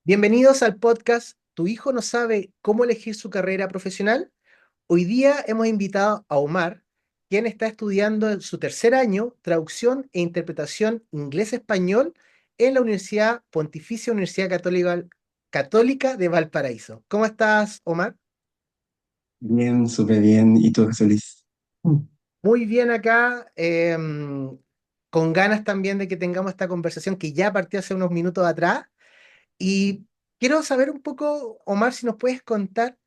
Bienvenidos al podcast ¿Tu hijo no sabe cómo elegir su carrera profesional? Hoy día hemos invitado a Omar, quien está estudiando en su tercer año traducción e interpretación inglés-español en la Pontificia Universidad Católica de Valparaíso. ¿Cómo estás, Omar? Bien, súper bien. ¿Y tú, José Luis? Muy bien acá, con ganas también de que tengamos esta conversación que ya partió hace unos minutos atrás. Y quiero saber un poco, Omar, si nos puedes contar.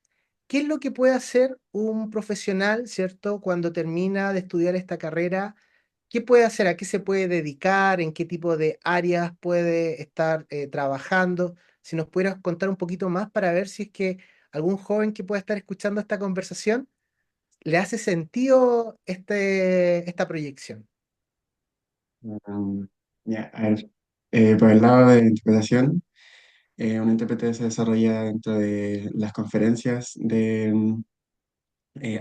¿Qué es lo que puede hacer un profesional, ¿cierto? Cuando termina de estudiar esta carrera, ¿qué puede hacer? ¿A qué se puede dedicar? ¿En qué tipo de áreas puede estar trabajando? Si nos pudieras contar un poquito más para ver si es que algún joven que pueda estar escuchando esta conversación le hace sentido esta proyección. Um, ya, a ver, por el lado de interpretación, un intérprete se desarrolla dentro de las conferencias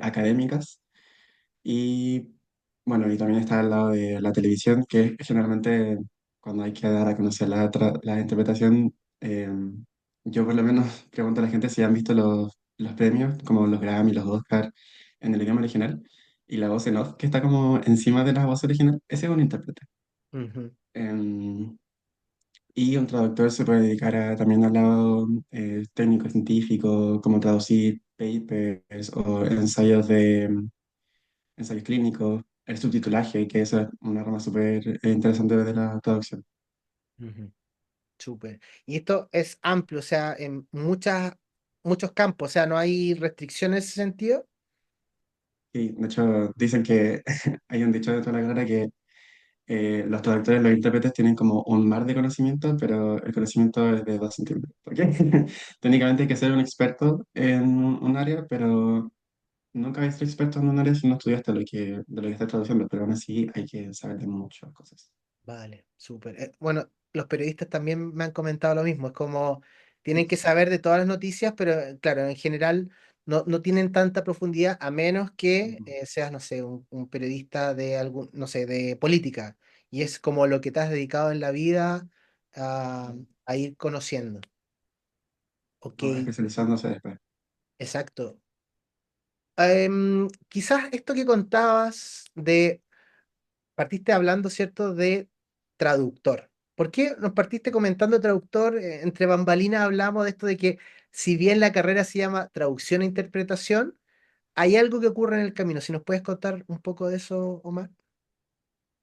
académicas y, bueno, y también está al lado de la televisión, que es generalmente cuando hay que dar a conocer la interpretación. Yo por lo menos pregunto a la gente si han visto los premios, como los Grammy, los Oscar, en el idioma original, y la voz en off, que está como encima de la voz original, ese es un intérprete. Ujú, Em, y un traductor se puede dedicar también al lado técnico científico, como traducir papers o ensayos clínicos, el subtitulaje, que esa es una rama súper interesante de la traducción. ujú. Súper. Y esto es amplio, o sea, en muchos campos, o sea, no hay restricciones en ese sentido. Y de hecho, dicen que hay un dicho de toda la carrera que los traductores, los intérpretes tienen como un mar de conocimiento, pero el conocimiento es de 2 centímetros. Porque técnicamente hay que ser un experto en un área, pero nunca vais a ser experto en un área si no estudiaste de lo que estás traduciendo, pero aún así hay que saber de muchas cosas. Vale, súper. Bueno, los periodistas también me han comentado lo mismo, es como tienen que saber de todas las noticias, pero claro, en general no tienen tanta profundidad a menos que seas, no sé, un periodista de algún, no sé, de política, y es como lo que te has dedicado en la vida a ir conociendo. Ok, No, especializándose después. exacto. Quizás esto que contabas de partiste hablando, ¿cierto?, de traductor. ¿Por qué nos partiste comentando traductor? Entre bambalinas hablamos de esto de que si bien la carrera se llama traducción e interpretación, hay algo que ocurre en el camino. Si nos puedes contar un poco de eso, Omar.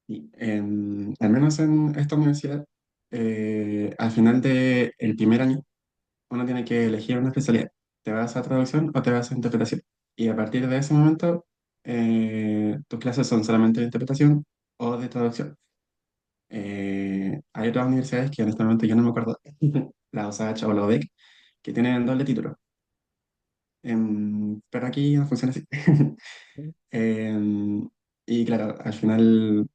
Y al menos en esta universidad, al final del primer año, uno tiene que elegir una especialidad. ¿Te vas a traducción o te vas a interpretación? Y a partir de ese momento, tus clases son solamente de interpretación o de traducción. Hay otras universidades que en este momento yo no me acuerdo, la USACH o la UDEC, que tienen doble título. Pero aquí no funciona así. Em, y claro, al final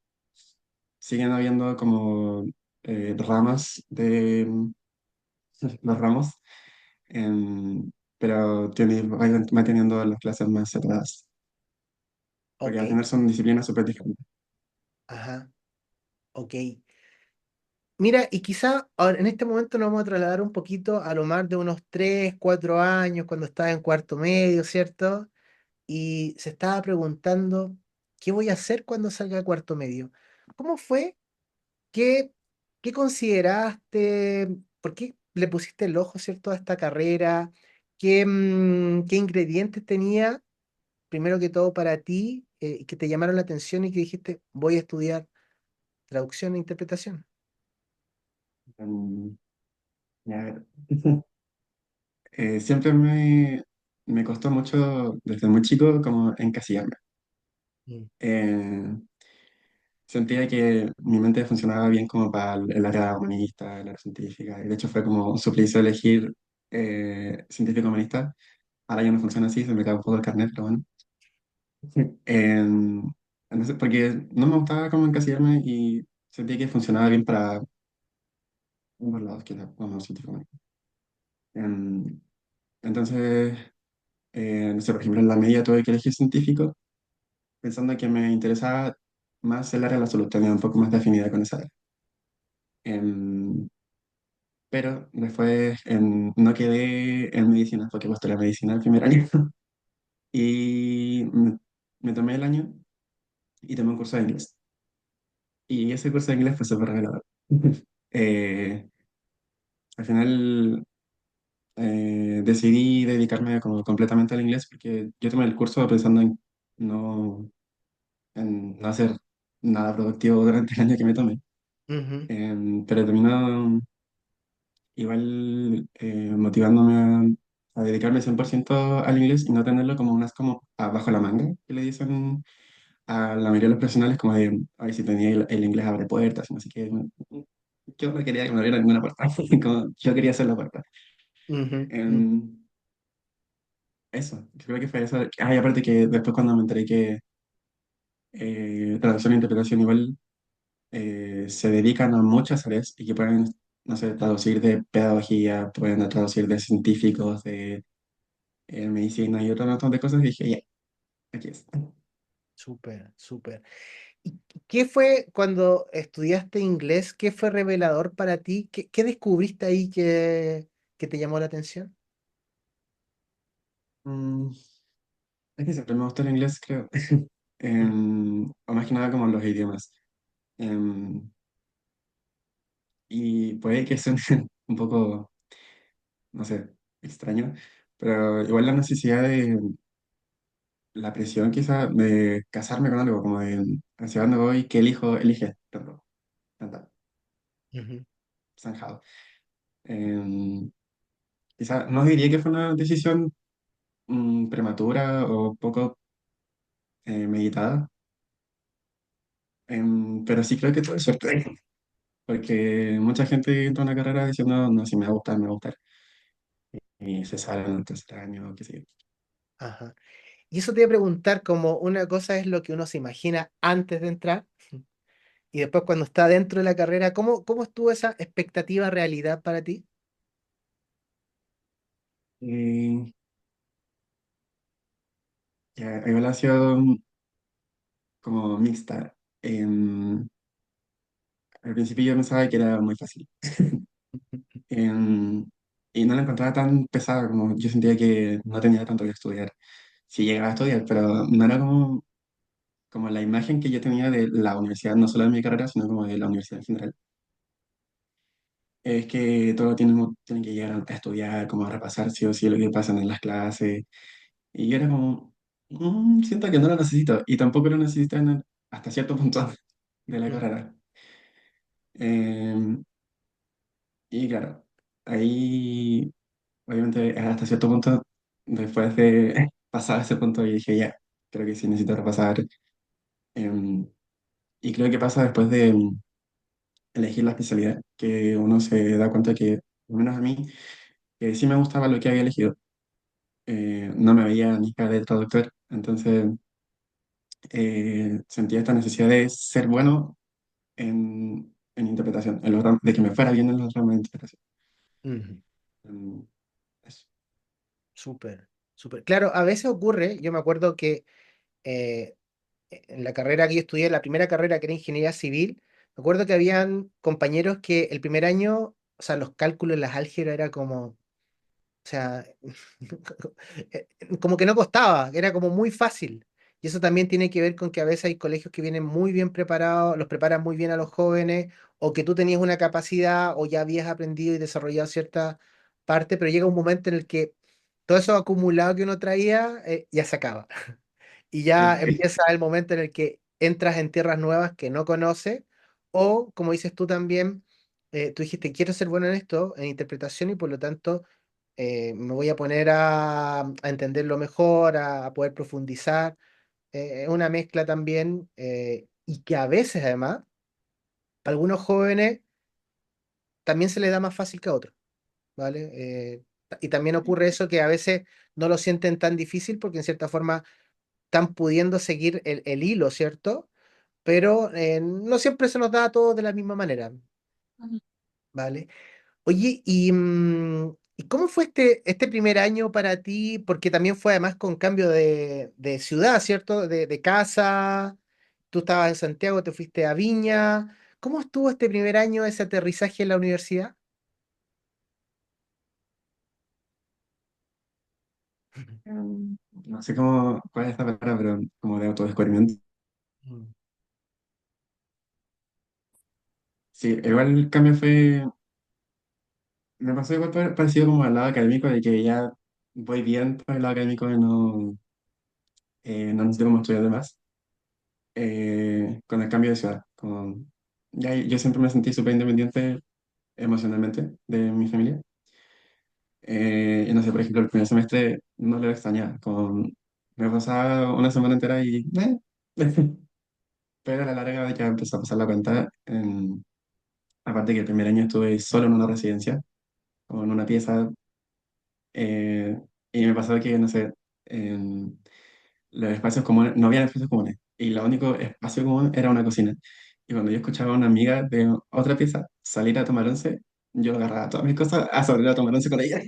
siguen habiendo como ramas de los ramos, pero va teniendo las clases más separadas, porque Ok, al final son disciplinas súper diferentes. ajá, ok. Mira, y quizá ahora, en este momento nos vamos a trasladar un poquito a lo más de unos 3 4 años, cuando estaba en cuarto medio, ¿cierto? Y se estaba preguntando, ¿qué voy a hacer cuando salga de cuarto medio? ¿Cómo fue? ¿Qué, qué consideraste? ¿Por qué le pusiste el ojo, cierto, a esta carrera? ¿Qué ingredientes tenía, primero que todo, para ti, que te llamaron la atención y que dijiste, voy a estudiar traducción e interpretación? Em, y a ver, siempre me costó mucho desde muy chico como encasillarme. Mm, Eh, Sentía que mi mente funcionaba bien como para el área humanista, el área científica, y de hecho fue como un suplicio elegir científico humanista. Ahora ya no funciona así, se me cae un poco el carnet, pero bueno. Em, entonces, porque no me gustaba como encasillarme y sentía que funcionaba bien para ambos lados, que era como científico humanista. Em, entonces, no sé, por ejemplo, en la media tuve que elegir científico, pensando que me interesaba más el área de la salud, tenía un poco más de afinidad con esa área. Em, pero después no quedé en medicina, porque postulé a medicina el primer año y me tomé el año y tomé un curso de inglés. Y ese curso de inglés fue súper revelador. Eh, Al final decidí dedicarme como completamente al inglés porque yo tomé el curso pensando no, en no hacer nada productivo durante el año que me tomé. Ujú, Pero terminó igual motivándome a dedicarme 100% al inglés y no tenerlo como unas como abajo la manga, que le dicen a la mayoría de los profesionales, como de, ay, si tenía el inglés abre puertas, y no sé qué. Yo no quería que me abriera ninguna puerta, como yo quería hacer la puerta. ujú, ujú, Em, Eso, yo creo que fue eso. Ay, aparte que después cuando me enteré que traducción e interpretación igual se dedican a muchas áreas y que pueden, no sé, traducir de pedagogía, pueden traducir de científicos, de medicina y otro montón de cosas, y dije, ya, aquí es. súper, súper. ¿Y qué fue cuando estudiaste inglés? ¿Qué fue revelador para ti? ¿Qué descubriste ahí que te llamó la atención? Mm, es que siempre me gustó el inglés, creo. Mm, O más que nada como los idiomas. Em, y puede que suene un poco, no sé, extraño, pero igual la necesidad de la presión quizá de casarme con algo, como de hacia dónde voy, qué elijo, elige, tanto, tanto, ujú, zanjado. Quizá no diría que fue una decisión prematura o poco meditada, pero sí creo que tuve suerte, porque mucha gente entra a una carrera diciendo, no, si me va a gustar, me va a gustar, y se sale en el tercer año, qué sé yo. ajá. Y eso te iba a preguntar, como una cosa es lo que uno se imagina antes de entrar y después cuando está dentro de la carrera, ¿cómo estuvo esa expectativa realidad para ti? Y ya, igual ha sido como mixta. Al principio yo pensaba que era muy fácil. Em, y no la encontraba tan pesada como yo sentía que no tenía tanto que estudiar. Sí llegaba a estudiar, pero no era como la imagen que yo tenía de la universidad, no solo de mi carrera, sino como de la universidad en general. Es que todo tiene que llegar a estudiar, como a repasar sí o sí lo que pasa en las clases. Y yo era como, siento que no lo necesito. Y tampoco lo necesito hasta cierto punto de la Mm, carrera. Em, y claro, ahí obviamente hasta cierto punto, después de pasar ese punto, yo dije, ya, creo que sí necesito repasar. em, y creo que pasa después de elegir la especialidad, que uno se da cuenta que, al menos a mí, que sí me gustaba lo que había elegido. No me veía ni cara de traductor, entonces sentía esta necesidad de ser bueno en interpretación, de que me fuera bien en los ramos de interpretación. ujú. Em, Eso. Súper, súper. Claro, a veces ocurre, yo me acuerdo que eh, en la carrera que yo estudié, la primera carrera que era ingeniería civil, me acuerdo que habían compañeros que el primer año, o sea, los cálculos, las álgebras era como, o sea, eh, como que no costaba, era como muy fácil. Y eso también tiene que ver con que a veces hay colegios que vienen muy bien preparados, los preparan muy bien a los jóvenes, o que tú tenías una capacidad o ya habías aprendido y desarrollado cierta parte, pero llega un momento en el que todo eso acumulado que uno traía ya se acaba. Y ya Sí. empieza el momento en el que entras en tierras nuevas que no conoces, o como dices tú también, tú dijiste, quiero ser bueno en esto, en interpretación, y por lo tanto me voy a poner a entenderlo mejor, a poder profundizar. Es una mezcla también, y que a veces además, a algunos jóvenes también se les da más fácil que a otros, ¿vale? Y también ocurre eso que a veces no lo sienten tan difícil porque en cierta forma están pudiendo seguir el hilo, ¿cierto? Pero no siempre se nos da a todos de la misma manera, ¿vale? Oye, ¿y cómo fue este primer año para ti? Porque también fue además con cambio de ciudad, ¿cierto? De casa, tú estabas en Santiago, te fuiste a Viña. ¿Cómo estuvo este primer año, ese aterrizaje en la universidad? No sé cómo, cuál es esta palabra, pero como de autodescubrimiento. Mm. Sí, igual el cambio fue, me pasó igual parecido como al lado académico, de que ya voy bien por el lado académico y no, no necesito como estudiar de más, con el cambio de ciudad. Como, ya, yo siempre me sentí súper independiente emocionalmente de mi familia. Y no sé, por ejemplo, el primer semestre no lo extrañaba, como me pasaba una semana entera y... pero a la larga ya empezó a pasar la cuenta. Aparte que el primer año estuve solo en una residencia, como en una pieza, eh, y me pasó que, no sé, en los espacios comunes, no había espacios comunes, y el único espacio común era una cocina. Y cuando yo escuchaba a una amiga de otra pieza salir a tomar once, yo agarraba todas mis cosas a salir a tomar once con ella,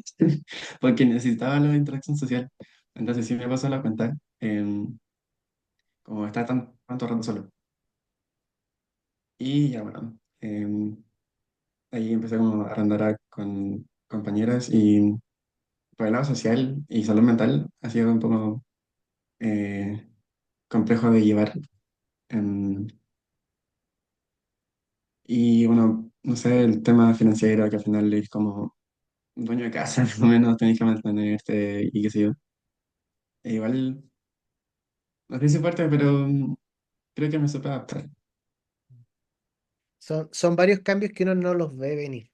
porque necesitaba la interacción social. Entonces sí me pasó la cuenta, como estar tanto rato solo. Y ya bueno, ahí empecé como a arrendar con compañeras y por el lado social y salud mental ha sido un poco eh, complejo de llevar. em, y bueno, no sé, el tema financiero que al final es como dueño de casa, más o menos tenés que mantenerte y qué sé yo. Igual, no sé si fuerte, pero creo que me supe adaptar. Son varios cambios que uno no los ve venir.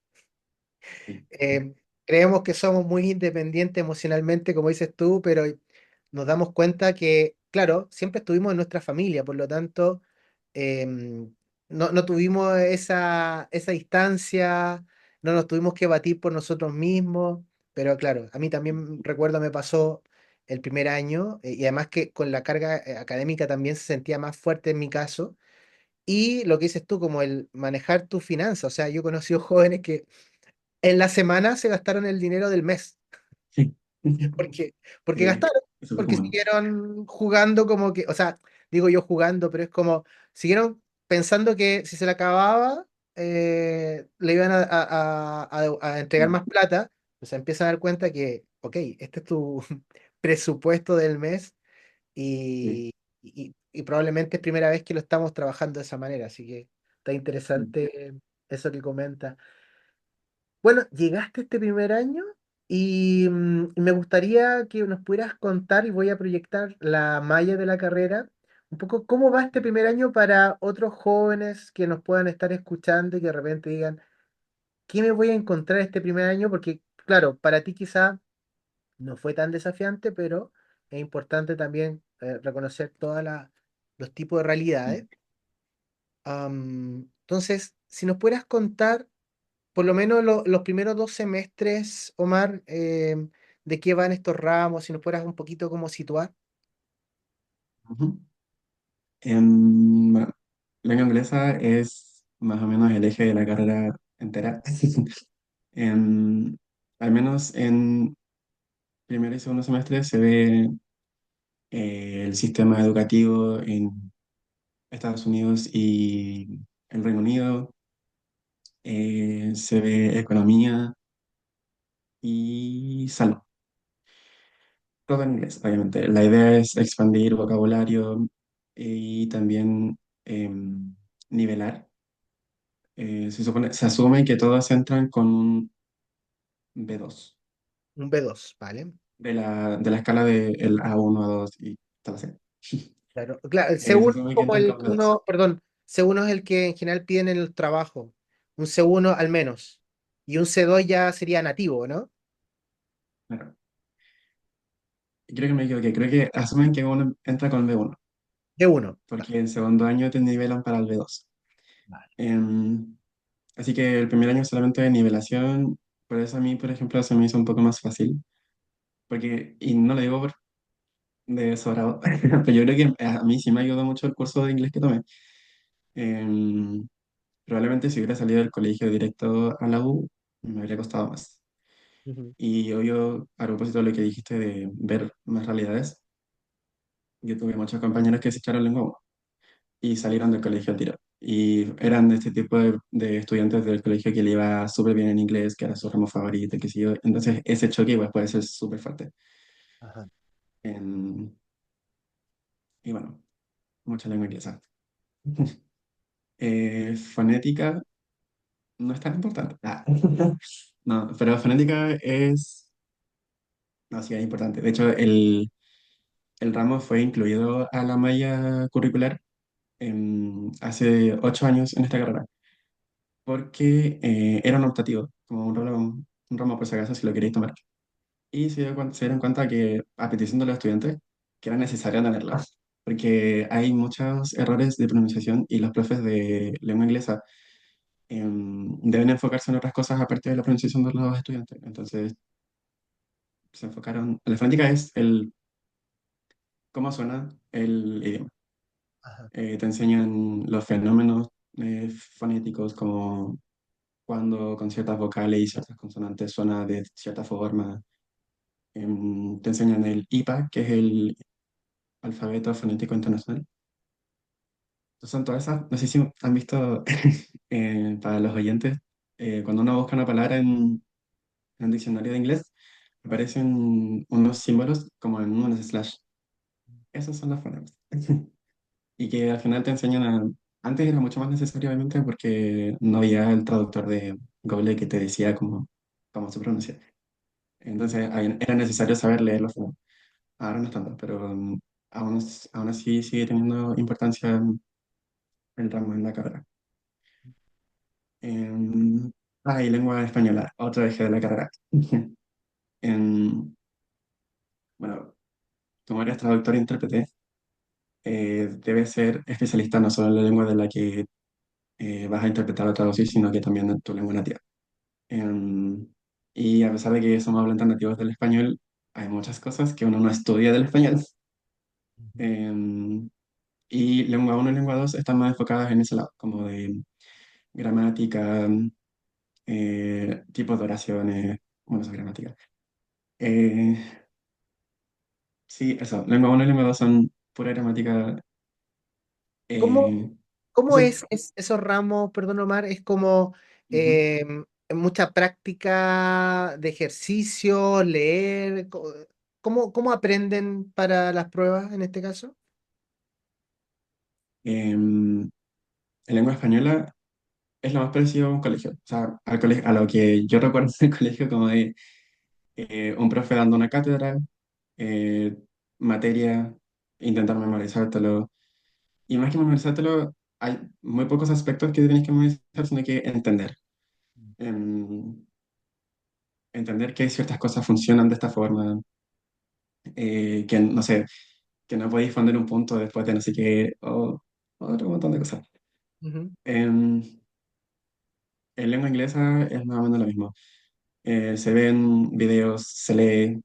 Sí. Eh, Creemos que somos muy independientes emocionalmente, como dices tú, pero nos damos cuenta que, claro, siempre estuvimos en nuestra familia, por lo tanto, no tuvimos esa distancia, no nos tuvimos que batir por nosotros mismos, pero claro, a mí también recuerdo me pasó el primer año, y además que con la carga académica también se sentía más fuerte en mi caso. Y lo que dices tú, como el manejar tus finanzas. O sea, yo he conocido jóvenes que en la semana se gastaron el dinero del mes. Sí. Porque, porque Sí, gastaron, es súper porque común. siguieron jugando como que, o sea, digo yo jugando, pero es como, siguieron pensando que si se le acababa, le iban a entregar Mm, más plata. O sea, empiezan a dar cuenta que, ok, este es tu presupuesto del mes sí. y probablemente es primera vez que lo estamos trabajando de esa manera. Así que está Mm. interesante eso que comentas. Bueno, llegaste este primer año y me gustaría que nos pudieras contar, y voy a proyectar la malla de la carrera, un poco cómo va este primer año para otros jóvenes que nos puedan estar escuchando y que de repente digan, ¿qué me voy a encontrar este primer año? Porque, claro, para ti quizá no fue tan desafiante, pero es importante también reconocer todos los tipos de realidades. Entonces, si nos pudieras contar por lo menos los primeros 2 semestres, Omar, de qué van estos ramos, si nos fueras un poquito como situar. Ujú. Bueno, lengua inglesa es más o menos el eje de la carrera entera. Em, Al menos en primer y segundo semestre se ve el sistema educativo en Estados Unidos y el Reino Unido, se ve economía y salud. Todo en inglés, obviamente. La idea es expandir vocabulario y también nivelar. Se asume que todos entran con un B2 Un B2, ¿vale? de la escala de el A1, A2 y tal así. Claro, claro, el Se C1 es asume que como entran el con B2. uno, perdón, C1 es el que en general piden en el trabajo, un C1 al menos, y un C2 ya sería nativo, ¿no? Claro. Y creo que me equivoqué. Creo que asumen que uno entra con B1, D1. porque en segundo año te nivelan para el B2. Vale. Em, Así que el primer año solamente de nivelación, por eso a mí, por ejemplo, se me hizo un poco más fácil. Porque, y no lo digo por de sobrado, pero yo creo que a mí sí me ayudó mucho el curso de inglés que tomé. Em, Probablemente si hubiera salido del colegio directo a la U, me habría costado más. Ujú. Y obvio, a propósito de lo que dijiste de ver más realidades, yo tuve muchos compañeros que se echaron lengua uno y salieron del colegio al tiro. Y eran de este tipo de estudiantes del colegio que le iba súper bien en inglés, que era su ramo favorito, que sé yo. Entonces ese choque igual puede ser súper fuerte. Ajá, em, y bueno, mucha lengua inglesa. Fonética no es tan importante. Ah. No, pero fonética es, no, sí, es importante. De hecho, el ramo fue incluido a la malla curricular hace 8 años en esta carrera, porque era un optativo, como un ramo por si acaso si lo queréis tomar. Y se dieron cuenta que, a petición de los estudiantes, que era necesario tenerla, porque hay muchos errores de pronunciación y los profes de lengua inglesa deben enfocarse en otras cosas aparte de la pronunciación de los estudiantes. Entonces, se enfocaron, la fonética es el cómo suena el idioma. ajá. Te enseñan los fenómenos fonéticos, como cuando con ciertas vocales y ciertas consonantes suena de cierta forma. Te enseñan el IPA, que es el alfabeto fonético internacional. Entonces, son todas esas, no sé si han visto, para los oyentes, cuando uno busca una palabra en un diccionario de inglés, aparecen unos símbolos como en unos slash. Esos son los fonemas. Y que al final te enseñan a... Antes era mucho más necesario, obviamente, porque no había el traductor de Google que te decía cómo se pronuncia. Entonces era necesario saber leer los fonemas. Ahora no es tanto, pero aún así sigue teniendo importancia el ramo en la carrera. Em, y lengua española, otro eje de la carrera. Em, bueno, como eres traductor e intérprete, debes ser especialista no solo en la lengua de la que vas a interpretar o traducir, sino que también en tu lengua nativa. Em, y a pesar de que somos hablantes nativos del español, hay muchas cosas que uno no estudia del español. Ujú. Em, y lengua uno y lengua 2 están más enfocadas en ese lado, como de gramática, tipos de oraciones, bueno, eso es gramática. Eh, sí, eso, lengua uno y lengua 2 son pura gramática. ¿Cómo, eh, cómo eso, es esos ramos, perdón, Omar? ¿Es como ujú. eh, mucha práctica de ejercicio, leer? ¿Cómo aprenden para las pruebas en este caso? En lengua española es lo más parecido a un colegio, o sea, al colegio, a lo que yo recuerdo del colegio, como de un profe dando una cátedra, eh, materia, intentar memorizártelo. Y más que memorizártelo, hay muy pocos aspectos que tienes que memorizar, sino que entender. Em, Entender que ciertas cosas funcionan de esta forma, que no sé, que no podéis poner un punto después de no sé qué, o otro montón de cosas. Ujú, Em, en lengua inglesa es más o menos lo mismo. Se ven videos, se lee,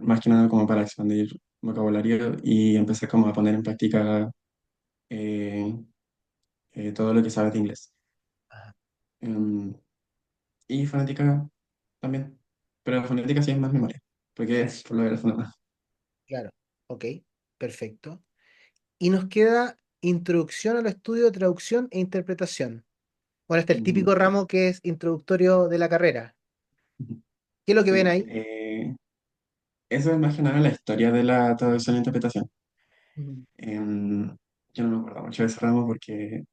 más que nada como para expandir vocabulario y empezar como a poner en práctica eh, todo lo que sabes de inglés. ajá, Em, y fonética también, pero fonética sí es más memoria, porque es por lo de la fonema. claro, ok, perfecto. Y nos queda introducción al estudio de traducción e interpretación. Bueno, este es el Ujú, típico ramo que es introductorio de la carrera. ujú. ¿Qué es lo que ven Sí, ahí? eso es más que nada la historia de la traducción e interpretación. Ujú, Em, yo no me acuerdo mucho de ese ramo porque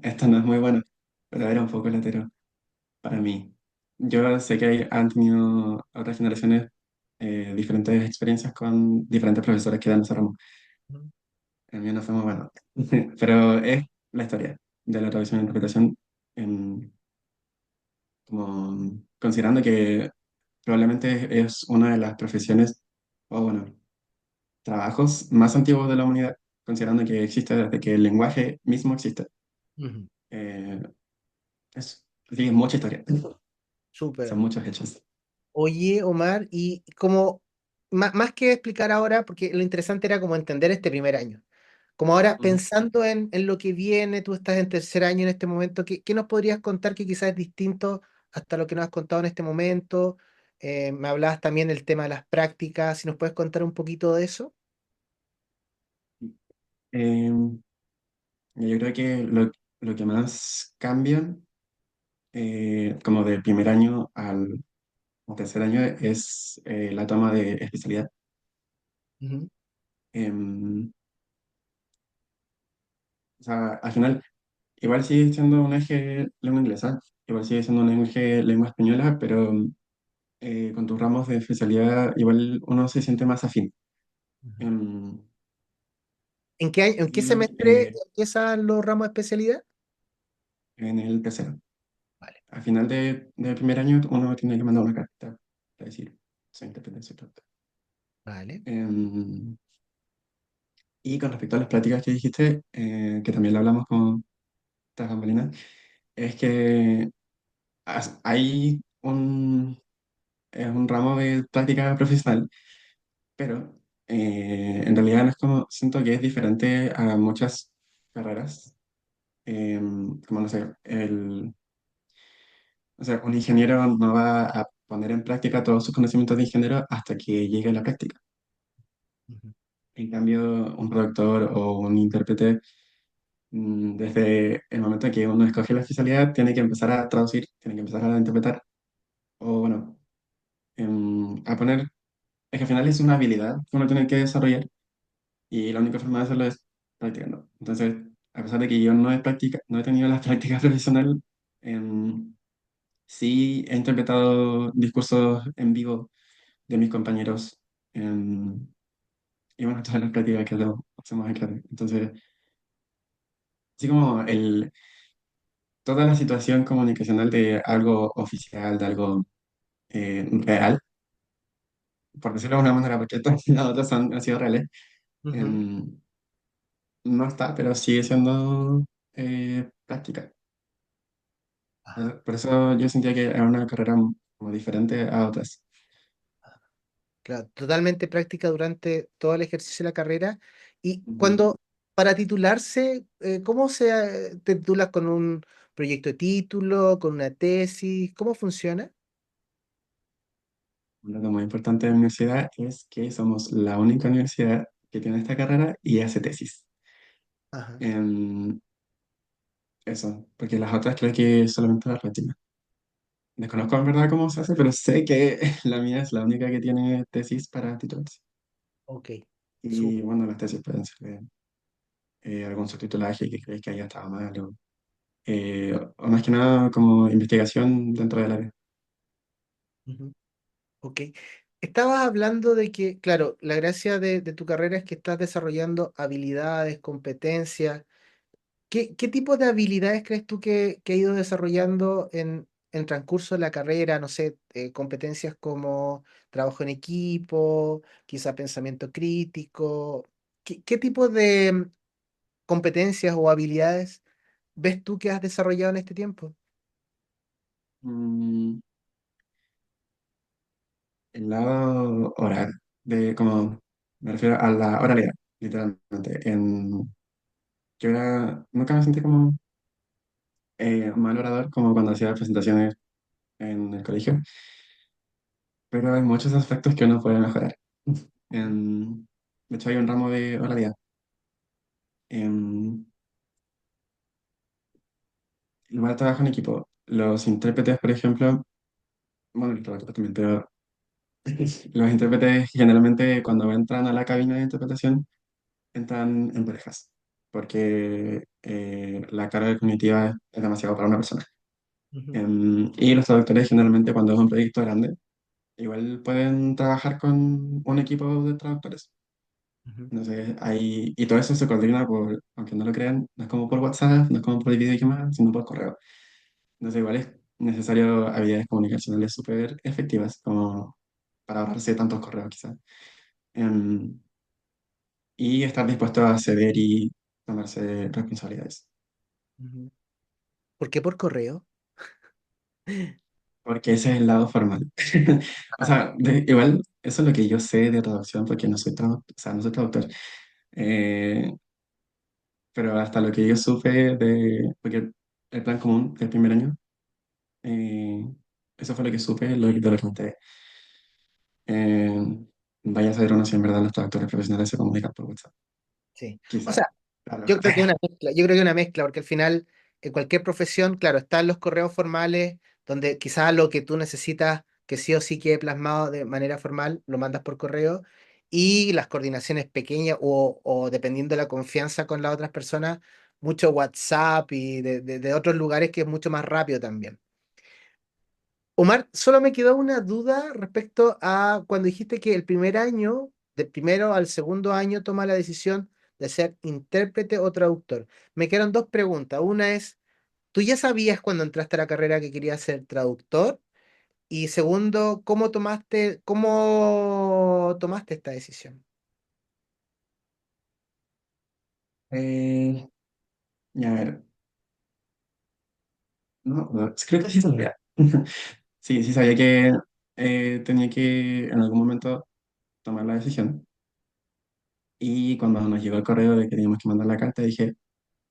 esto no es muy bueno, pero era un poco latero para mí. Yo sé que han tenido otras generaciones diferentes experiencias con diferentes profesores que dan ese ramo. ujú, El mío no fue muy bueno. Pero es la historia de la traducción e interpretación, em, como considerando que probablemente es una de las profesiones, o bueno, trabajos más antiguos de la humanidad, considerando que existe desde que el lenguaje mismo existe. ujú. Eh, sí, es mucha historia, son Súper. muchos hechos. Oye, Omar, y como más que explicar ahora, porque lo interesante era como entender este primer año. Como ahora Ujú. pensando en lo que viene, tú estás en tercer año en este momento, ¿qué nos podrías contar que quizás es distinto hasta lo que nos has contado en este momento? Me hablabas también del tema de las prácticas, si nos puedes contar un poquito de eso. Eh, yo creo que lo que más cambia, como del primer año o tercer año es la toma de especialidad. Ujú, Em, o sea, al final, igual sigue siendo un eje lengua inglesa, igual sigue siendo un eje lengua española, pero con tus ramos de especialidad igual uno se siente más afín. ujú. Em, En qué y semestre empiezan los ramos de especialidad? en el tercero, Vale, al final del primer año uno tiene que mandar una carta para decir, soy intérprete, soy traductor. vale. Em, y con respecto a las prácticas que dijiste, que también lo hablamos con estas bambalinas, es que hay es un ramo de práctica profesional, pero en realidad no es como, siento que es diferente a muchas carreras, como no sé, o sea, un ingeniero no va a poner en práctica todos sus conocimientos de ingeniero hasta que llegue a la práctica. Ujú, En cambio, un productor o un intérprete, desde el momento en que uno escoge la especialidad, tiene que empezar a traducir, tiene que empezar a interpretar, o bueno, a poner, es que al final es una habilidad que uno tiene que desarrollar y la única forma de hacerlo es practicando. Entonces, a pesar de que yo no he tenido la práctica profesional, em, sí he interpretado discursos en vivo de mis compañeros, em, y bueno, todas las prácticas que hacemos en clase. Entonces, así como toda la situación comunicacional de algo oficial, de algo real, por decirlo de alguna manera, porque todas las otras han sido reales, ujú. em, no está, pero sigue siendo práctica. Ah, Por eso yo sentía que era una carrera como diferente a otras. claro, totalmente práctica durante todo el ejercicio de la carrera. Y Ujú. cuando, para titularse, ¿cómo se te titulas con un proyecto de título, con una tesis? ¿Cómo funciona? Un dato muy importante de la universidad es que somos la única universidad que tiene esta carrera y hace tesis. Ajá, Em, Eso, porque las otras creo que solamente la práctica. Desconozco en verdad cómo se hace, pero sé que la mía es la única que tiene tesis para titularse. ok. Y bueno, las tesis pueden ser de algún subtitulaje que crees que haya estado mal o más que nada como investigación dentro del área. Ujú, ok. Estabas hablando de que, claro, la gracia de tu carrera es que estás desarrollando habilidades, competencias. ¿Qué tipo de habilidades crees tú que ha ido desarrollando en transcurso de la carrera? No sé, competencias como trabajo en equipo, quizá pensamiento crítico. ¿Qué tipo de competencias o habilidades ves tú que has desarrollado en este tiempo? Mm, el lado oral, de como me refiero a la oralidad, literalmente. Yo nunca me sentí como mal orador, como cuando hacía presentaciones en el colegio, pero hay muchos aspectos que uno puede mejorar. De hecho, hay un ramo de oralidad. En lugar de trabajo en equipo, los intérpretes, por ejemplo, bueno, los traductores también, pero los intérpretes generalmente cuando entran a la cabina de interpretación entran en parejas, porque la carga cognitiva es demasiado para una persona. Ujú, Y los traductores generalmente cuando es un proyecto grande, igual pueden trabajar con un equipo de traductores. ujú, No sé, y todo eso se coordina por, aunque no lo crean, no es como por WhatsApp, no es como por videollamada, sino por correo. No sé, igual es necesario habilidades comunicacionales súper efectivas, como para ahorrarse tantos correos quizás. Em, y estar dispuesto a ceder y tomarse responsabilidades. ujú. ¿Por qué por correo? Porque ese es el lado formal. O Ah, sea, igual, eso es lo que yo sé de traducción, porque no soy traductor, o sea, no soy traductor. Eh, pero hasta lo que yo supe porque el plan común del primer año, eh, eso fue lo que supe, de lo que me enteré. Eh, Vaya a saber uno si en verdad los traductores profesionales se comunican por WhatsApp. sí. O Quizá. sea, Claro. yo creo que es una mezcla, yo creo que es una mezcla, porque al final, en cualquier profesión, claro, están los correos formales, donde quizás lo que tú necesitas que sí o sí quede plasmado de manera formal, lo mandas por correo, y las coordinaciones pequeñas o dependiendo de la confianza con las otras personas, mucho WhatsApp y de otros lugares que es mucho más rápido también. Omar, solo me quedó una duda respecto a cuando dijiste que el primer año, del primero al segundo año, toma la decisión de ser intérprete o traductor. Me quedan dos preguntas. Una es, ¿tú ya sabías cuando entraste a la carrera que querías ser traductor? Y segundo, ¿cómo tomaste esta decisión? Eh, y a ver, no, creo que sí sabía. Sí, sí sabía que tenía que en algún momento tomar la decisión. Y cuando nos llegó el correo de que teníamos que mandar la carta, dije,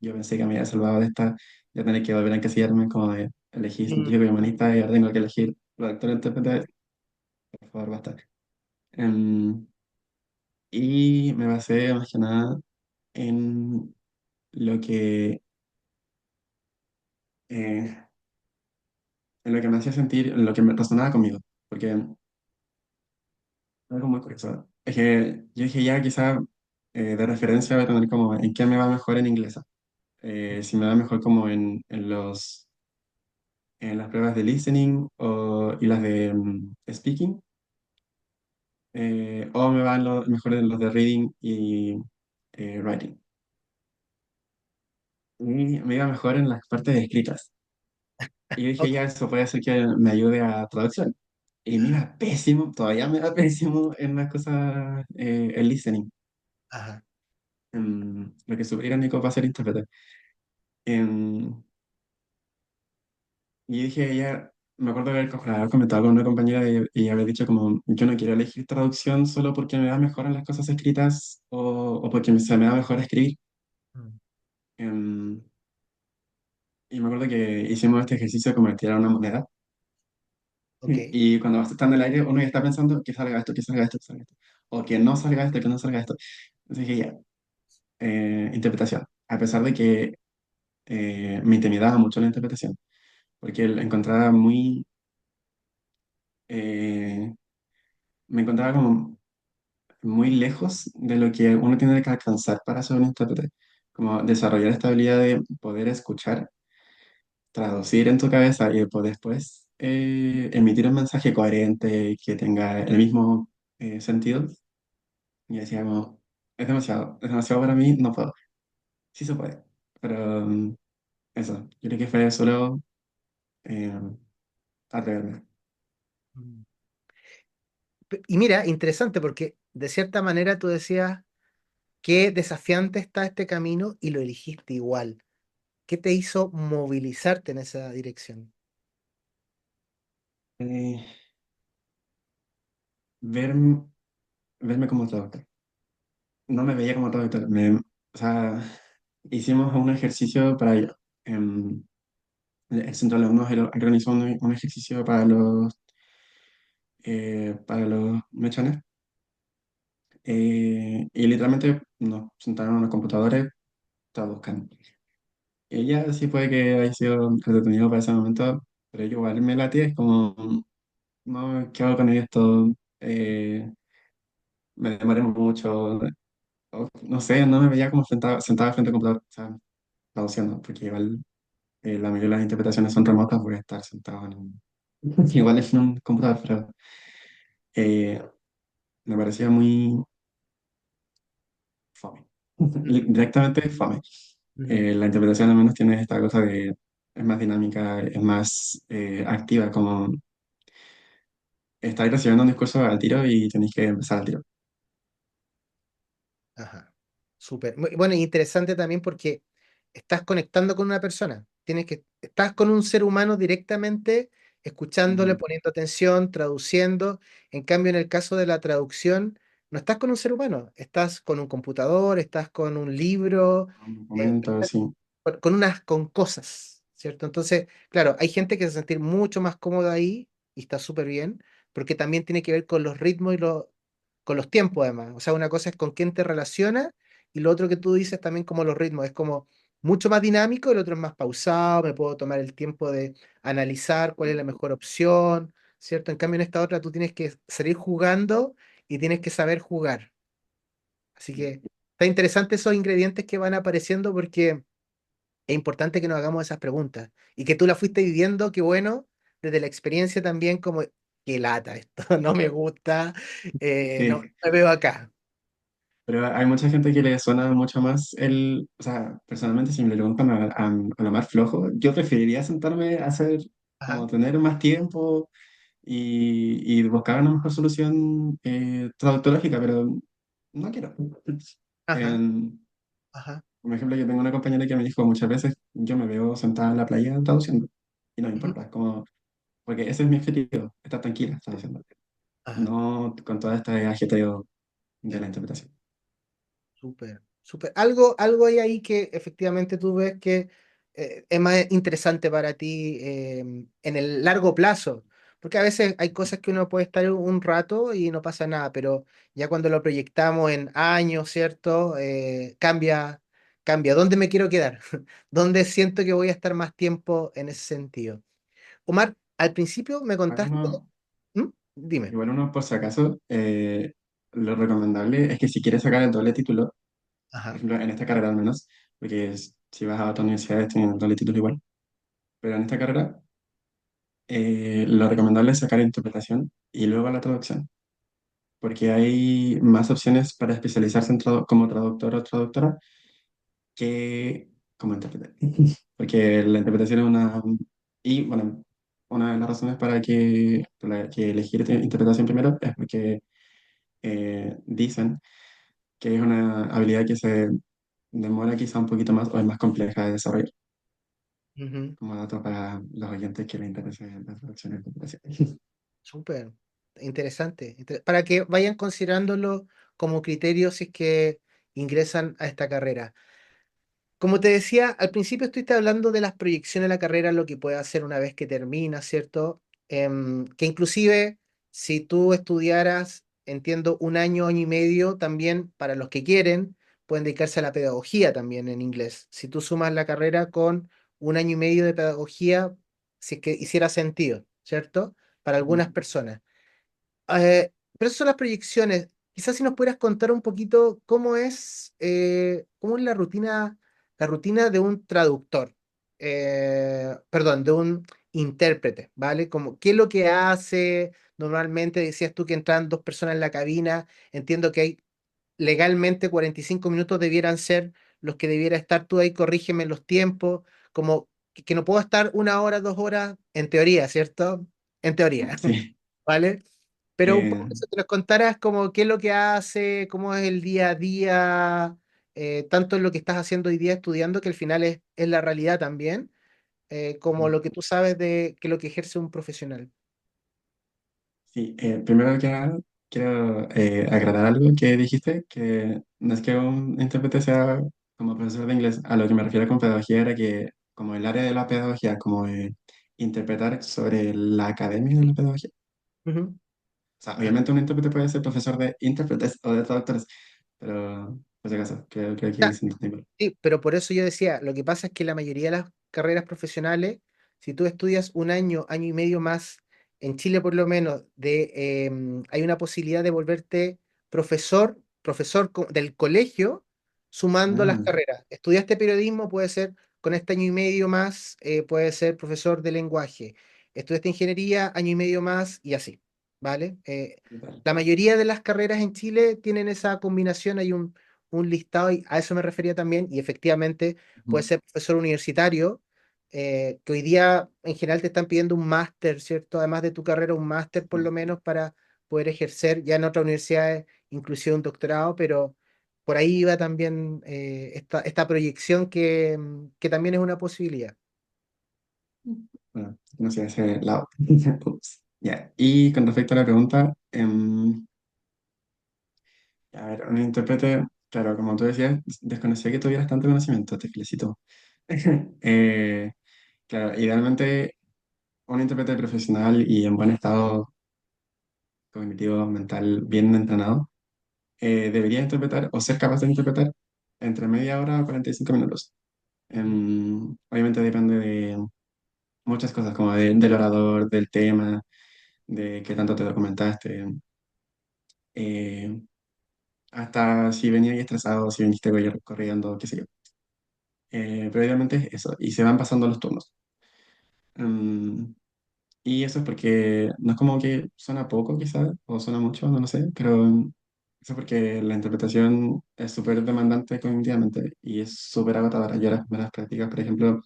yo pensé que me había salvado de esta, de tener que volver a encasillarme, como de elegir científico y Mm, humanista y ahora tengo que elegir productor e intérprete, por favor, basta. Em, y me basé más que nada en lo que, eh, en lo que me hacía sentir, en lo que me resonaba conmigo. Porque algo muy curioso. Es que yo dije ya quizá de referencia voy a tener como en qué me va mejor en inglés. Si me va mejor como en las pruebas de listening y las de speaking, o me van mejor en los de reading y writing. Y me iba mejor en las partes de escritas. Y yo dije, ok. ya, eso puede hacer que me ayude a traducción. Y me iba pésimo, todavía me iba pésimo en las cosas, el listening. Ajá. Lo que es súper irónico para ser intérprete. Em, y dije, ya, me acuerdo de haber comentado con una compañera y haber dicho como, yo no quiero elegir traducción solo porque me va mejor en las cosas escritas o porque se me da mejor escribir. Mm, Em, y me acuerdo que hicimos este ejercicio como de tirar una moneda. ok. Y cuando vas estando en el aire, uno ya está pensando que salga esto, que salga esto, que salga esto. O que no salga esto, que no salga esto. Entonces dije, ya, interpretación. A pesar de que me intimidaba mucho la interpretación, porque la encontraba eh, me encontraba como muy lejos de lo que uno tiene que alcanzar para ser un intérprete. Como desarrollar esta habilidad de poder escuchar, traducir en tu cabeza y después emitir un mensaje coherente que tenga el mismo sentido. Y decía como, es demasiado para mí, no puedo. Sí se puede, pero eso, yo creo que fue solo eh, atreverme. Mm. Y mira, interesante porque de cierta manera tú decías qué desafiante está este camino y lo elegiste igual. ¿Qué te hizo movilizarte en esa dirección? Eh, ver, verme como traductor. No me veía como traductor, o sea, hicimos un ejercicio para ello. Em, el centro de alumnos organizó un ejercicio para los mechones y literalmente nos sentaron en unos computadores, traduzcan. Ella sí puede que haya sido entretenido para ese momento, pero yo igual me latía, es como, no, ¿qué hago con esto? Me demoré mucho, no sé, no me veía como sentado frente al computador, o sea, traduciendo, porque igual la mayoría de las interpretaciones son remotas, voy a estar sentado en igual es en un computador, pero eh, me parecía muy fome, Mm, directamente fome. mm, La interpretación al menos tiene esta cosa de, es más dinámica, es más activa, como estáis recibiendo un discurso al tiro y tenéis que empezar al tiro. ajá. Súper. Bueno, y interesante también porque estás conectando con una persona. Estás con un ser humano directamente, escuchándole, Ujú. poniendo atención, traduciendo. En cambio, en el caso de la traducción, no estás con un ser humano, estás con un computador, estás con un libro, Un eh, documento, sí. con cosas, ¿cierto? Entonces, claro, hay gente que se sentir mucho más cómoda ahí y está súper bien, porque también tiene que ver con los ritmos y con los tiempos además. O sea, una cosa es con quién te relaciona y lo otro que tú dices también como los ritmos, es como mucho más dinámico, el otro es más pausado, me puedo tomar el tiempo de analizar cuál es la mejor opción, ¿cierto? En cambio, en esta otra tú tienes que salir jugando y tienes que saber jugar. Así que está interesante esos ingredientes que van apareciendo porque es importante que nos hagamos esas preguntas y que tú la fuiste viviendo, qué bueno, desde la experiencia también como, qué lata esto, no me gusta, no Sí, me veo acá. pero hay mucha gente que le suena mucho más o sea, personalmente si me lo preguntan a lo más flojo, yo preferiría sentarme a hacer, Ajá, como tener más tiempo y buscar una mejor solución traductológica, pero no quiero. ajá, En- ajá. por ejemplo, yo tengo una compañera que me dijo muchas veces, yo me veo sentada en la playa traduciendo, y no me Ujú, importa, como, porque ese es mi objetivo, estar tranquila traduciendo, ajá. no con todo este ajeteo de la interpretación. Súper, súper. Algo hay ahí que efectivamente tú ves que es más interesante para ti en el largo plazo, porque a veces hay cosas que uno puede estar un rato y no pasa nada, pero ya cuando lo proyectamos en años, ¿cierto? Cambia. ¿Dónde me quiero quedar? ¿Dónde siento que voy a estar más tiempo en ese sentido? Omar, al principio me Igual contaste. uno, ¿Mm? Dime. igual uno, por si acaso, lo recomendable es que si quieres sacar el doble título, por Ajá. ejemplo, en esta carrera al menos, porque si vas a otras universidades tienen el doble título igual, pero en esta carrera lo recomendable es sacar interpretación y luego la traducción, porque hay más opciones para especializarse como traductor o traductora que como intérprete. Porque la interpretación es una... Y bueno, una de las razones para que elegir interpretación primero es porque dicen que es una habilidad que se demora quizá un poquito más o es más compleja de desarrollar, Ujú. como dato para los oyentes que les interesa la traducción y interpretación. Súper interesante. Para que vayan considerándolo como criterio si es que ingresan a esta carrera. Como te decía, al principio estuviste hablando de las proyecciones de la carrera, lo que puede hacer una vez que termina, ¿cierto? Que inclusive si tú estudiaras, entiendo, un año, año y medio, también para los que quieren, pueden dedicarse a la pedagogía también en inglés. Si tú sumas la carrera con un año y medio de pedagogía, si es que hiciera sentido, ¿cierto? Para algunas personas. Pero esas son las proyecciones. Quizás si nos pudieras contar un poquito cómo es la rutina de un traductor, perdón, de un intérprete, ¿vale? Como, ¿qué es lo que hace? Normalmente decías tú que entran dos personas en la cabina. Entiendo que hay legalmente 45 minutos debieran ser los que debiera estar tú ahí, corrígeme los tiempos, como que no puedo estar una hora, 2 horas, en teoría, ¿cierto? En teoría. Sí. ¿Vale? Pero un Eh, poco eso, que nos contaras como qué es lo que hace, cómo es el día a día, tanto en lo que estás haciendo hoy día estudiando, que al final es la realidad también, como lo que tú sabes de que lo que ejerce un profesional. sí, primero que nada, quiero aclarar algo que dijiste, que no es que un intérprete sea como profesor de inglés, a lo que me refiero con pedagogía era que como el área de la pedagogía, como interpretar sobre la academia de la pedagogía. Ujú. O sea, Ah, obviamente un intérprete puede ser profesor de intérpretes o de traductores, pero por si acaso, creo que ya, se entiende mal. sí, pero por eso yo decía, lo que pasa es que la mayoría de las carreras profesionales, si tú estudias un año, año y medio más, en Chile por lo menos, hay una posibilidad de volverte profesor del colegio, sumando las Ah, carreras. Estudiaste periodismo, puede ser con este año y medio más, puede ser profesor de lenguaje. Estudiaste ingeniería, año y medio más, y así, ¿vale? brutal. La mayoría de las carreras en Chile tienen esa combinación, hay un listado y a eso me refería también, y efectivamente puede Ujú. ser profesor universitario, que hoy día en general te están pidiendo un máster, ¿cierto? Además de tu carrera, un máster por lo menos para poder ejercer ya en otras universidades, inclusive un doctorado, pero por ahí va también esta proyección que también es una posibilidad. Bueno, no sé, ese lado. Ups. Ya. Y con respecto a la pregunta, a ver, un intérprete, claro, como tú decías, desconocía que tuvieras tanto conocimiento, te felicito. Eh, claro, idealmente un intérprete profesional y en buen estado cognitivo, mental, bien entrenado, debería interpretar o ser capaz de interpretar entre media hora a 45 minutos. Obviamente depende de muchas cosas, como del orador, del tema, de qué tanto te documentaste, eh, hasta si venías estresado, si viniste corriendo, qué sé yo. Pero idealmente es eso, y se van pasando los turnos. Mm, y eso es porque no es como que suena poco, quizás, o suena mucho, no lo sé, pero eso es porque la interpretación es súper demandante cognitivamente y es súper agotadora. Yo las primeras prácticas, por ejemplo,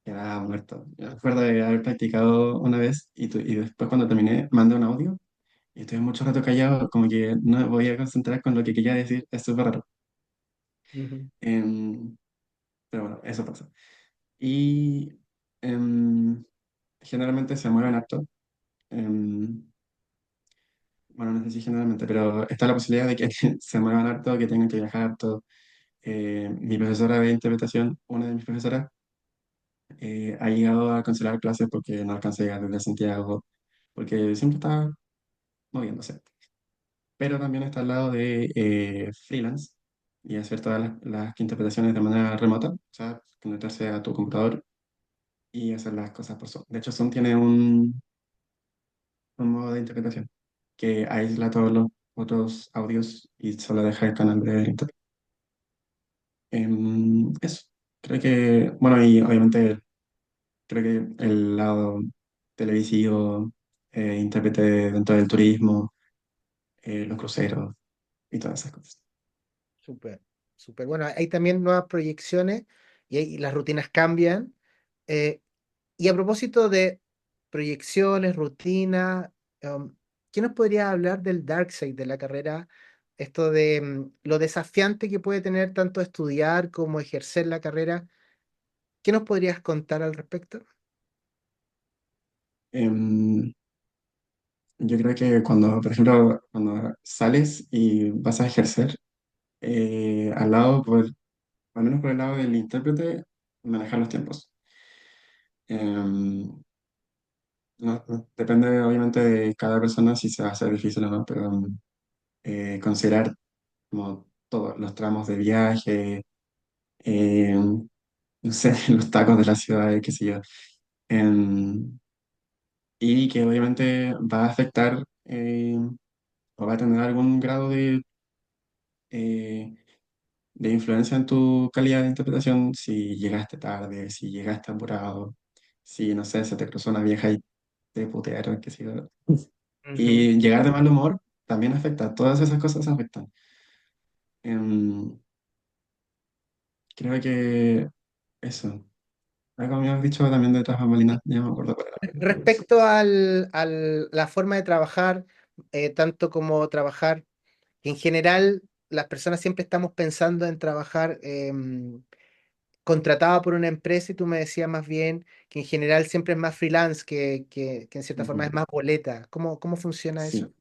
quedaba muerto. Yo me acuerdo de haber practicado una vez y después cuando terminé mandé un audio y estuve mucho rato callado, como que no me podía concentrar con lo que quería decir, es súper raro. Ujú, Em, pero bueno, eso pasa. Y em, generalmente se mueven harto. em, bueno, no sé si generalmente, pero está la posibilidad de que se muevan harto, que tengan que viajar harto. Mi profesora de interpretación, una de mis profesoras, ha llegado a cancelar clases porque no alcanza a llegar desde Santiago, porque siempre está moviéndose. Pero también está al lado de freelance y hacer todas las interpretaciones de manera remota, o sea, conectarse a tu computador y hacer las cosas por Zoom. De hecho, Zoom tiene un modo de interpretación que aísla todos los otros audios y solo deja el canal de internet. Eso. Creo que, bueno, y obviamente creo que el lado televisivo, intérprete dentro del turismo, los cruceros y todas esas cosas. súper, súper. Bueno, hay también nuevas proyecciones y las rutinas cambian. Eh, y a propósito de proyecciones, rutina, ¿qué nos podría hablar del dark side de la carrera? Esto de lo desafiante que puede tener tanto estudiar como ejercer la carrera. ¿Qué nos podrías contar al respecto? Em, yo creo que cuando, por ejemplo, cuando sales y vas a ejercer, al lado, al menos por el lado del intérprete, manejar los tiempos. Em, depende obviamente de cada persona si se va a hacer difícil o no, pero considerar como todos los tramos de viaje, no sé, los tacos de la ciudad, qué sé yo, em, y que obviamente va a afectar o va a tener algún grado eh, de influencia en tu calidad de interpretación si llegaste tarde, si llegaste apurado, si, no sé, se te cruzó una vieja y te putearon, qué sé yo. Ujú. Y llegar de mal humor también afecta, todas esas cosas afectan. Em, creo que eso. Algo me has dicho también de otras bambalinas, ya me acuerdo cuál era. Respecto a la forma de trabajar, tanto como trabajar, en general, las personas siempre estamos pensando en trabajar contratado por una empresa y tú me decías más bien que en general siempre es más freelance, que en cierta forma es Ujú. más boleta. ¿Cómo funciona eso? Sí.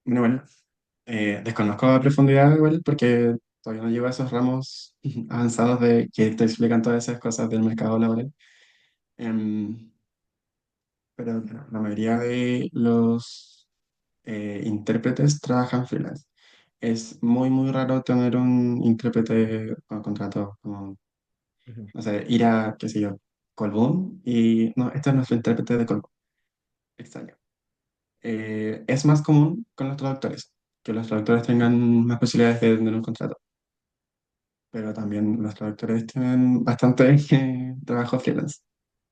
Bueno, desconozco a profundidad igual porque todavía no llego a esos ramos avanzados de que te explican todas esas cosas del mercado laboral. Em, pero la mayoría de los intérpretes trabajan freelance. Es muy, muy raro tener un intérprete con contrato, como, Ujú. no sé, ir a, qué sé yo, Colbún y no, este es nuestro intérprete de Colbún. Extraño. Es más común con los traductores, que los traductores tengan más posibilidades de tener un contrato, pero también los traductores tienen bastante trabajo freelance.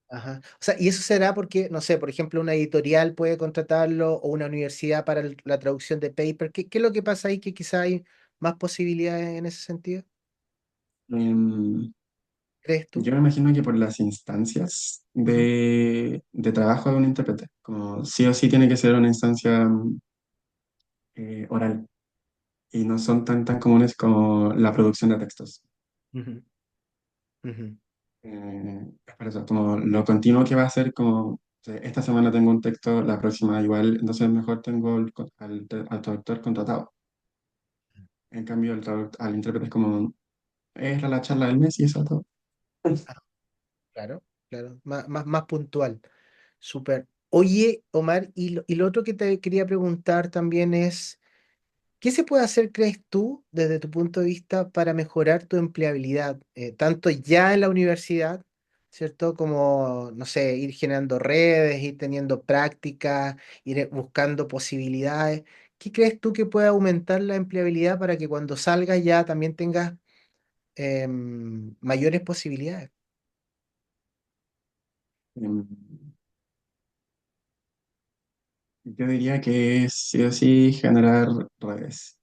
Ajá. O sea, y eso será porque, no sé, por ejemplo, una editorial puede contratarlo o una universidad para la traducción de paper. ¿Qué es lo que pasa ahí que quizá hay más posibilidades en ese sentido? Em, ¿Crees tú? yo me imagino que por las instancias Ujú, de trabajo de un intérprete, como sí o sí tiene que ser una instancia oral y no son tan comunes como la producción de textos. ujú, ujú. Es por eso, como lo continuo que va a ser, como o sea, esta semana tengo un texto, la próxima igual, entonces mejor tengo al traductor contratado. En cambio, al intérprete es como, es la charla del mes y eso todo. Ah, claro, claro, más puntual. Súper. Oye, Omar, y lo otro que te quería preguntar también es, ¿qué se puede hacer, crees tú, desde tu punto de vista, para mejorar tu empleabilidad, tanto ya en la universidad ¿cierto? Como, no sé, ir generando redes, ir teniendo prácticas, ir buscando posibilidades. ¿Qué crees tú que puede aumentar la empleabilidad para que cuando salgas ya también tengas mayores posibilidades? Em, yo diría que sí o sí generar redes.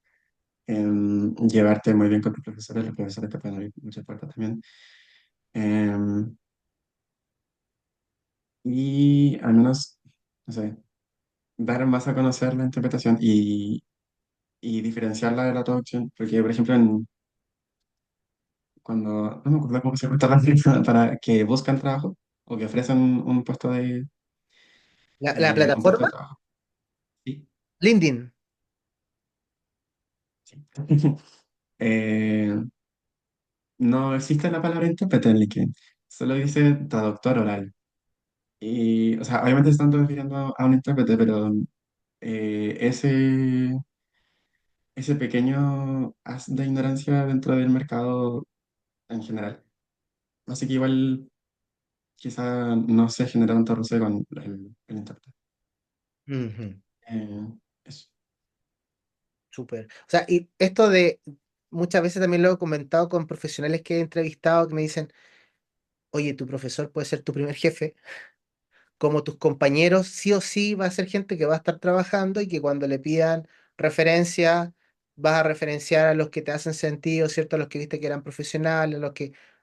Llevarte muy bien con tus profesores, los profesores te pueden abrir muchas puertas también. Em, y al menos, no sé, dar más a conocer la interpretación y diferenciarla de la traducción. Porque, por ejemplo, cuando, no me acuerdo cómo se llama esta página para que buscan trabajo o que ofrecen un puesto La un puesto plataforma, de trabajo. Sí, LinkedIn. sí. Eh, no existe la palabra intérprete en LinkedIn, solo dice traductor oral. Y, o sea, obviamente se están refiriendo a un intérprete, pero ese pequeño haz de ignorancia dentro del mercado en general. Así que igual quizá no se genera tanto roce con el intérprete. Ujú. Eso. Súper. O sea, y esto de, muchas veces también lo he comentado con profesionales que he entrevistado que me dicen, oye, tu profesor puede ser tu primer jefe, como tus compañeros, sí o sí va a ser gente que va a estar trabajando y que cuando le pidan referencia, vas a referenciar a los que te hacen sentido, ¿cierto? A los que viste que eran profesionales,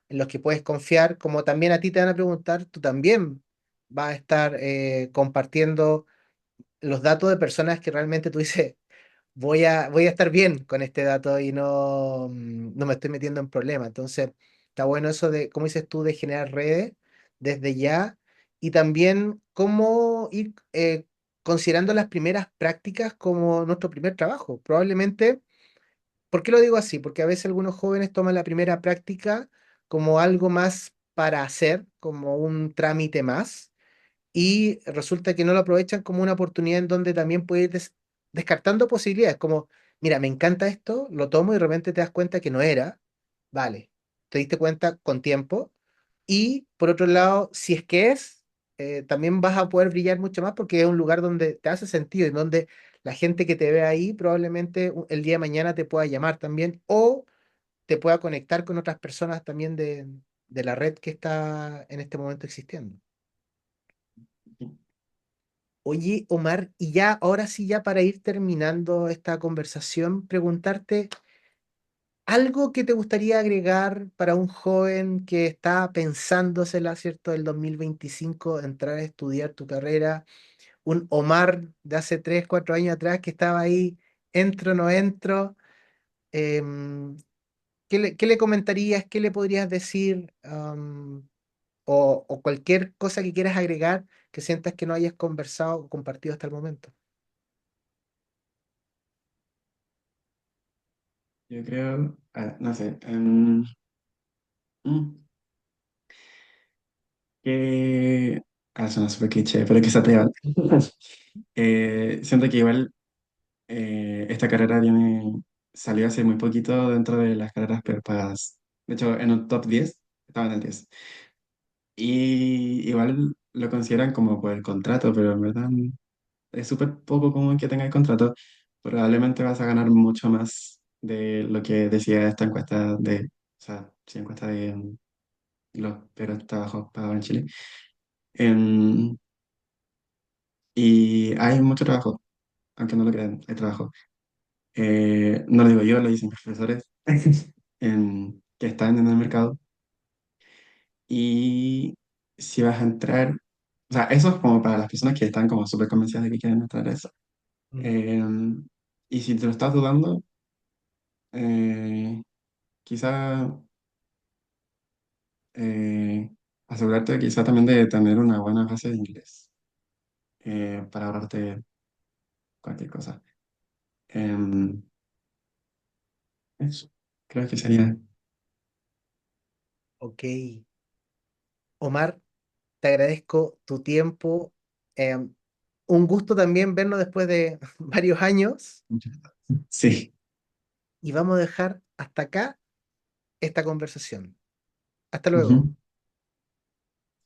en los que puedes confiar, como también a ti te van a preguntar, tú también vas a estar compartiendo los datos de personas que realmente tú dices, voy a estar bien con este dato y no, no me estoy metiendo en problemas. Entonces, está bueno eso de, como dices tú, de generar redes desde ya y también cómo ir considerando las primeras prácticas como nuestro primer trabajo. Probablemente, ¿por qué lo digo así? Porque a veces algunos jóvenes toman la primera práctica como algo más para hacer, como un trámite más y resulta que no lo aprovechan como una oportunidad en donde también puedes ir descartando posibilidades, como, mira, me encanta esto, lo tomo y de repente te das cuenta que no era, vale, te diste cuenta con tiempo, y por otro lado, si es que es, también vas a poder brillar mucho más porque es un lugar donde te hace sentido y donde la gente que te ve ahí probablemente el día de mañana te pueda llamar también o te pueda conectar con otras personas también de la red que está en este momento existiendo. Oye, Omar, y ya, ahora sí, ya para ir terminando esta conversación, preguntarte algo que te gustaría agregar para un joven que está pensándosela, ¿cierto? Del 2025 entrar a estudiar tu carrera, un Omar de hace 3 4 años atrás que estaba ahí, entro, no entro, em, qué le comentarías? ¿Qué le podrías decir? O cualquier cosa que quieras agregar que sientas que no hayas conversado o compartido hasta el momento. Yo creo, no sé, mm, que... suena súper cliché, pero que se atrevan. Siento que igual esta carrera salió hace muy poquito dentro de las carreras peor pagadas. De hecho, en un top 10 estaba en el 10. Y igual lo consideran como por el contrato, pero en verdad es súper poco común que tengas contrato. Probablemente vas a ganar mucho más de lo que decía esta encuesta o sea, sí, encuesta de los peores trabajos pagados en Chile. Em, y hay mucho trabajo, aunque no lo crean, hay trabajo. No lo digo yo, lo dicen profesores que están en el mercado. Y si vas a entrar, o sea, eso es como para las personas que están como súper convencidas de que quieren entrar a eso. Mm. Eh, y si te lo estás dudando, eh, quizá eh, asegurarte quizá también de tener una buena base de inglés para ahorrarte cualquier cosa. Em, eso, creo que sería. Ok. Omar, te agradezco tu tiempo. Eh, un gusto también vernos después de varios años Sí. y vamos a dejar hasta acá esta conversación. Hasta Ujú. luego.